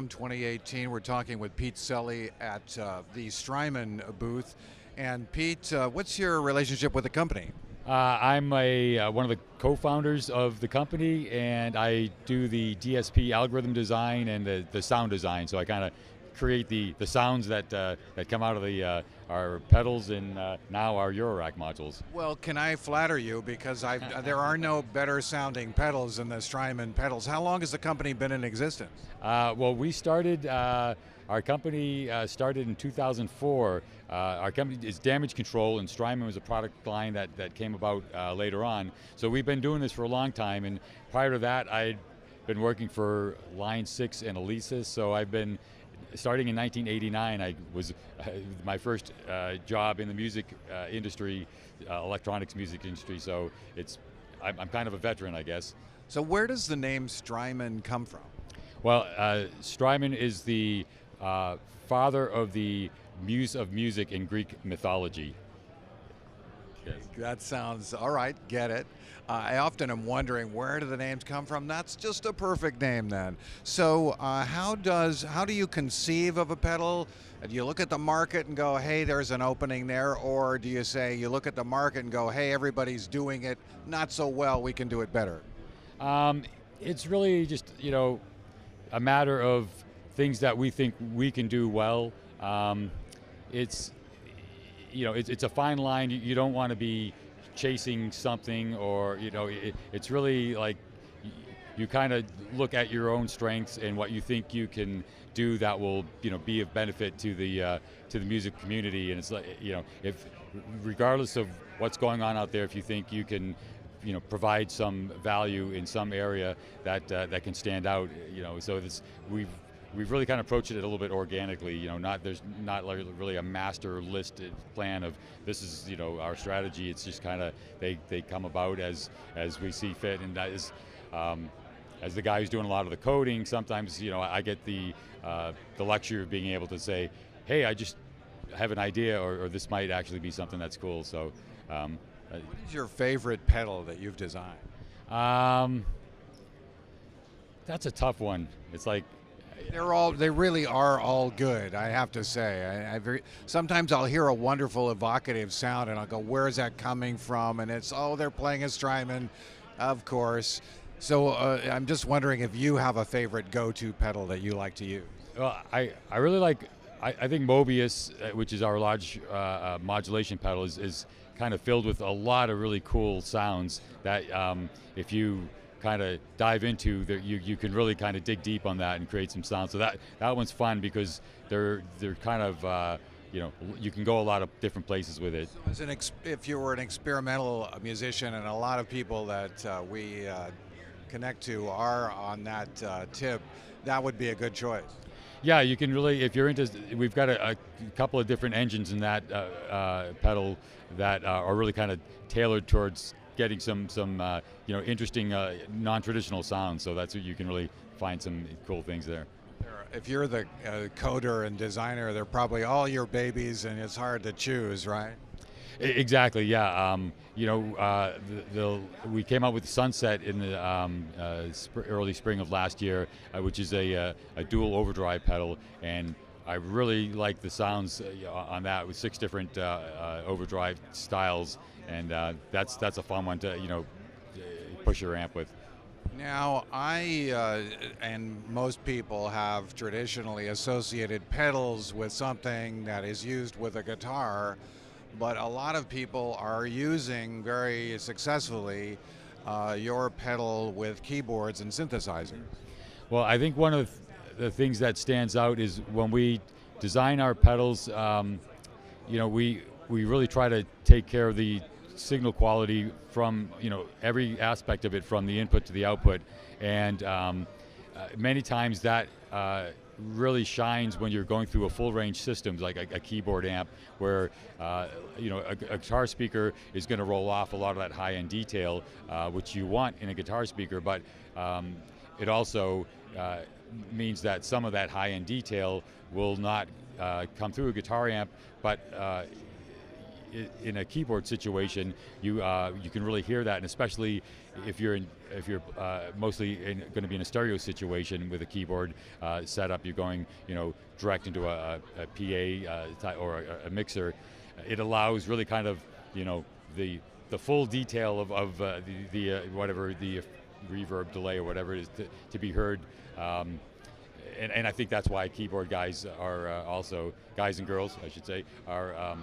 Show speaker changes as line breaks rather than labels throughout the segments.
NAMM 2018. We're talking with Pete Celli at the Strymon booth. And Pete, what's your relationship with the company?
I'm one of the co-founders of the company, and I do the DSP algorithm design and the sound design. So I kind of create the sounds that come out of our pedals and now our Eurorack modules.
Well, can I flatter you, because there are no better sounding pedals than the Strymon pedals. How long has the company been in existence?
Well, we started, our company started in 2004. Our company is Damage Control, and Strymon was a product line that came about later on. So we've been doing this for a long time, and prior to that I'd been working for Line 6 and Alesis, so I've been starting in 1989. I was my first job in the music industry, electronics music industry. So I'm kind of a veteran, I guess.
So where does the name Strymon come from?
Well, Strymon is the father of the muse of music in Greek mythology. Yes.
That sounds all right. Get it. I often am wondering, where do the names come from? That's just a perfect name then. So how do you conceive of a pedal? Do you look at the market and go, hey, there's an opening there? Or do you say you look at the market and go, hey, everybody's doing it not so well, we can do it better?
It's really just, a matter of things that we think we can do well. It's a fine line. You don't want to be chasing something, or it's really like you kind of look at your own strengths and what you think you can do that will be of benefit to the music community. And it's like, if regardless of what's going on out there, if you think you can provide some value in some area that can stand out, so we've really kind of approached it a little bit organically. There's not really a master listed plan of this is our strategy. It's just kind of they come about as we see fit, and that is as the guy who's doing a lot of the coding. Sometimes I get the luxury of being able to say, hey, I just have an idea, or this might actually be something that's cool. So.
What is your favorite pedal that you've designed?
That's a tough one. It's like
they really are all good, I have to say. Sometimes I'll hear a wonderful evocative sound and I'll go, where is that coming from? And it's, oh, they're playing a Strymon, of course. So I'm just wondering if you have a favorite go-to pedal that you like to use.
Well, I really like, I think Mobius, which is our large modulation pedal, is kind of filled with a lot of really cool sounds that if you kind of dive into, you can really kind of dig deep on that and create some sound. So that one's fun because they're kind of you can go a lot of different places with it.
So if you were an experimental musician, and a lot of people that we connect to are on that tip, that would be a good choice.
Yeah, you can really, if you're into, we've got a couple of different engines in that pedal that are really kind of tailored towards getting some interesting non-traditional sounds. So that's where you can really find some cool things there.
If you're the coder and designer, they're probably all your babies, and it's hard to choose, right?
Exactly. Yeah. We came out with Sunset in the early spring of last year, which is a dual overdrive pedal, and I really like the sounds on that with 6 different overdrive styles, and that's a fun one to push your amp with.
Now, and most people have traditionally associated pedals with something that is used with a guitar, but a lot of people are using very successfully your pedal with keyboards and synthesizers.
Well, I think one of the things that stands out is when we design our pedals, we really try to take care of the signal quality from every aspect of it, from the input to the output, and many times that really shines when you're going through a full range systems like a keyboard amp, where a guitar speaker is going to roll off a lot of that high end detail, which you want in a guitar speaker, but it also means that some of that high end detail will not come through a guitar amp, but in a keyboard situation, you can really hear that, and especially if you're mostly going to be in a stereo situation with a keyboard setup, you're going direct into a PA or a mixer. It allows really kind of the full detail of the whatever the reverb delay or whatever it is to be heard. And I think that's why keyboard guys are also, guys and girls, I should say, are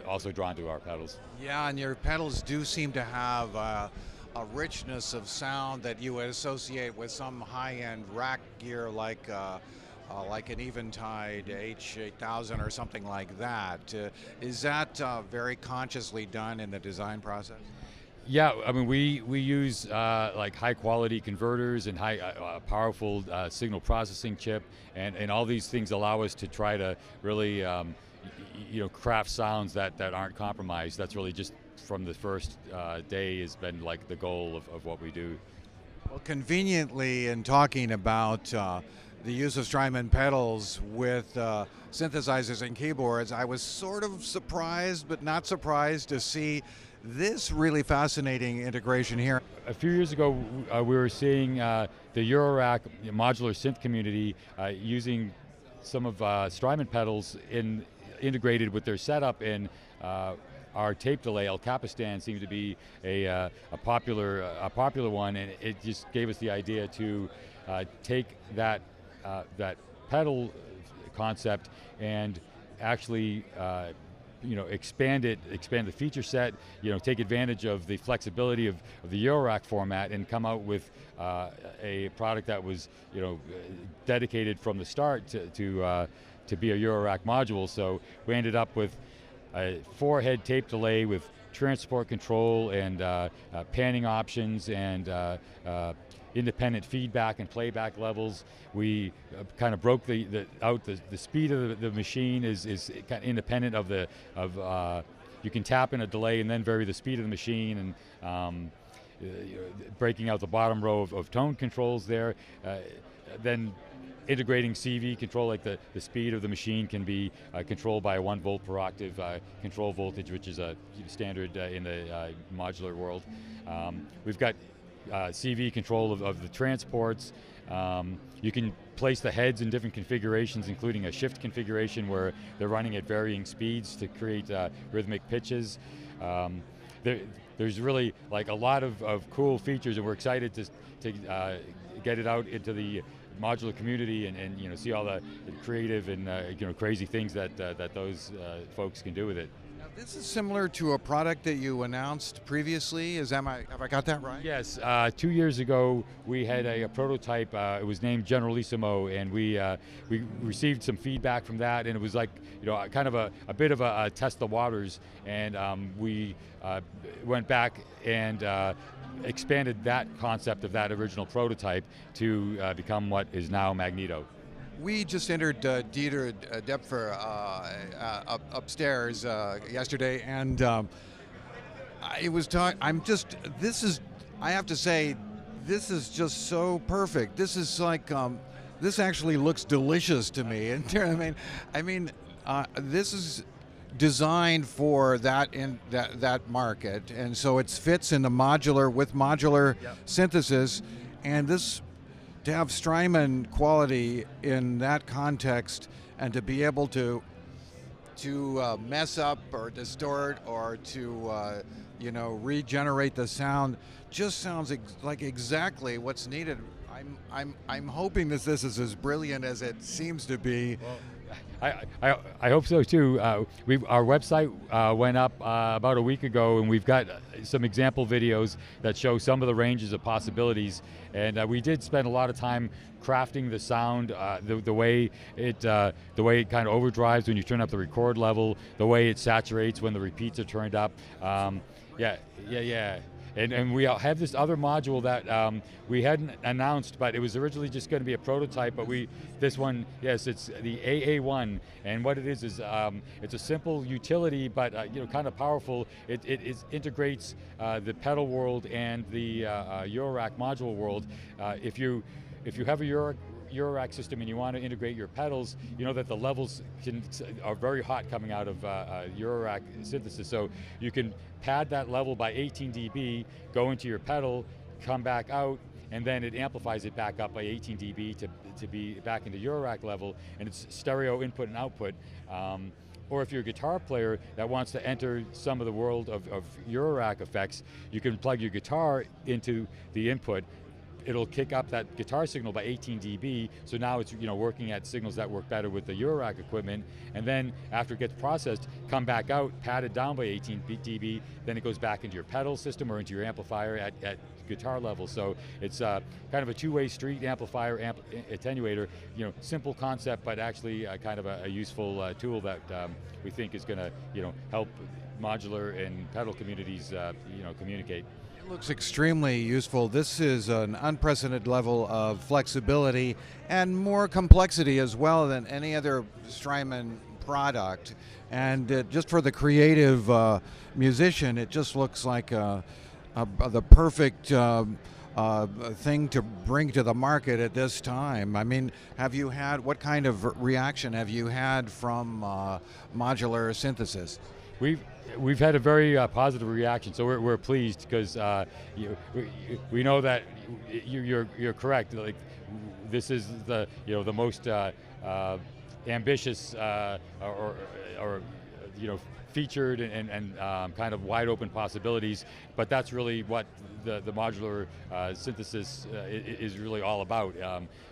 also drawn to our pedals.
Yeah, and your pedals do seem to have a richness of sound that you would associate with some high-end rack gear like an Eventide H8000 or something like that. Is that very consciously done in the design process?
Yeah, I mean we use like high quality converters and high powerful signal processing chip, and all these things allow us to try to really craft sounds that aren't compromised. That's really just from the first day has been like the goal of what we do.
Well, conveniently, in talking about the use of Strymon pedals with synthesizers and keyboards, I was sort of surprised but not surprised to see this really fascinating integration here.
A few years ago, we were seeing the Eurorack modular synth community using some of Strymon pedals integrated with their setup, and our tape delay, El Capistan, seemed to be a popular one, and it just gave us the idea to take that pedal concept and actually expand the feature set, take advantage of the flexibility of the Eurorack format, and come out with a product that was dedicated from the start to be a Eurorack module. So we ended up with a 4-head tape delay with transport control and panning options and independent feedback and playback levels. We kind of broke the speed of the machine is kind of independent of you can tap in a delay and then vary the speed of the machine, and breaking out the bottom row of tone controls there. Then integrating CV control, like the speed of the machine can be controlled by a 1 volt per octave control voltage, which is a standard in the modular world. We've got CV control of the transports. You can place the heads in different configurations, including a shift configuration where they're running at varying speeds to create rhythmic pitches. There's really like a lot of cool features, and we're excited to get it out into the modular community and see all the creative and crazy things that those folks can do with it.
This is similar to a product that you announced previously. Have I got that right?
Yes. 2 years ago, we had a prototype. It was named Generalissimo, and we received some feedback from that, and it was like kind of a bit of a test the waters, and we went back and expanded that concept of that original prototype to become what is now Magneto.
We just entered Dieter Depfer upstairs yesterday, and it was I have to say, this is just so perfect. This is like, this actually looks delicious to me. And I mean, this is designed for that market, and so it fits in the modular synthesis, and this. To have Strymon quality in that context, and to be able to mess up or distort or to regenerate the sound, just sounds like exactly what's needed. I'm hoping this is as brilliant as it seems to be.
Well, I hope so too. Our website went up about a week ago, and we've got some example videos that show some of the ranges of possibilities. And we did spend a lot of time crafting the sound, the way it kind of overdrives when you turn up the record level, the way it saturates when the repeats are turned up. Yeah. And we have this other module that we hadn't announced, but it was originally just going to be a prototype. But this one, yes, it's the AA1, and what it is it's a simple utility, but kind of powerful. It integrates the pedal world and the Eurorack module world. If you have a Eurorack system and you want to integrate your pedals, you know that the levels are very hot coming out of Eurorack synthesis. So you can pad that level by 18 dB, go into your pedal, come back out, and then it amplifies it back up by 18 dB to be back into Eurorack level, and it's stereo input and output. Or if you're a guitar player that wants to enter some of the world of Eurorack effects, you can plug your guitar into the input. It'll kick up that guitar signal by 18 dB, so now it's working at signals that work better with the Eurorack equipment, and then after it gets processed, come back out, padded down by 18 dB, then it goes back into your pedal system or into your amplifier at guitar level. So it's kind of a two-way street amplifier, attenuator, simple concept, but actually kind of a useful tool that we think is going to help modular and pedal communities communicate.
Looks extremely useful. This is an unprecedented level of flexibility and more complexity as well than any other Strymon product. And just for the creative musician, it just looks like the perfect thing to bring to the market at this time. I mean, what kind of reaction have you had from modular synthesis?
We've had a very positive reaction, so we're pleased because we know that you're correct. Like, this is the the most ambitious or featured and kind of wide open possibilities, but that's really what the modular synthesis is really all about.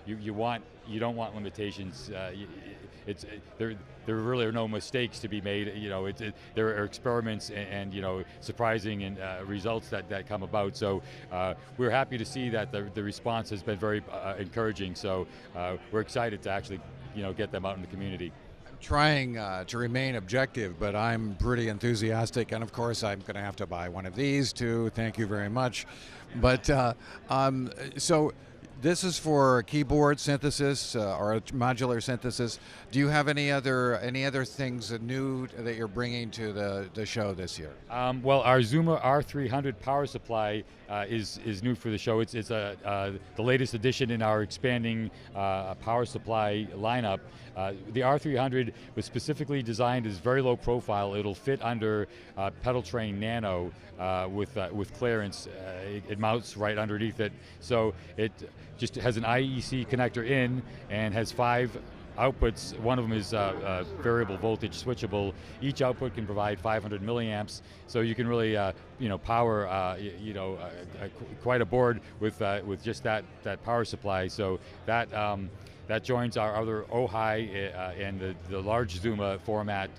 You don't want limitations. There really are no mistakes to be made. There are experiments and surprising and results that come about. So we're happy to see that the response has been very encouraging. So we're excited to actually get them out in the community.
Trying to remain objective, but I'm pretty enthusiastic, and of course I'm going to have to buy one of these too. Thank you very much. But so this is for keyboard synthesis or modular synthesis. Do you have any other things new that you're bringing to the show this year?
Well, our Zuma R300 power supply is new for the show. It's the latest addition in our expanding power supply lineup. The R300 was specifically designed as very low profile. It'll fit under pedal train Nano with clearance. It mounts right underneath it, so it just has an IEC connector in and has 5 outputs. One of them is variable voltage switchable. Each output can provide 500 milliamps, so you can really power quite a board with just that power supply. So that joins our other OHI and the large Zuma format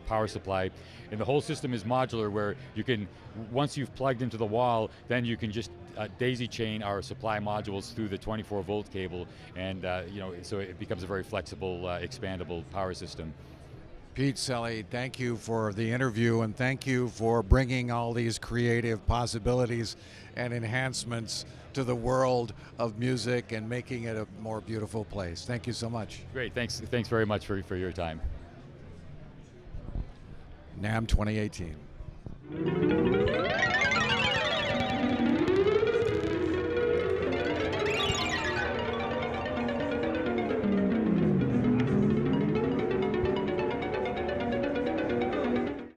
power supply. And the whole system is modular, where you can, once you've plugged into the wall, then you can just daisy chain our supply modules through the 24-volt cable, and so it becomes a very flexible, expandable power system.
Pete Celli, thank you for the interview, and thank you for bringing all these creative possibilities and enhancements to the world of music and making it a more beautiful place. Thank you so much.
Great, thanks very much for your time.
NAMM 2018.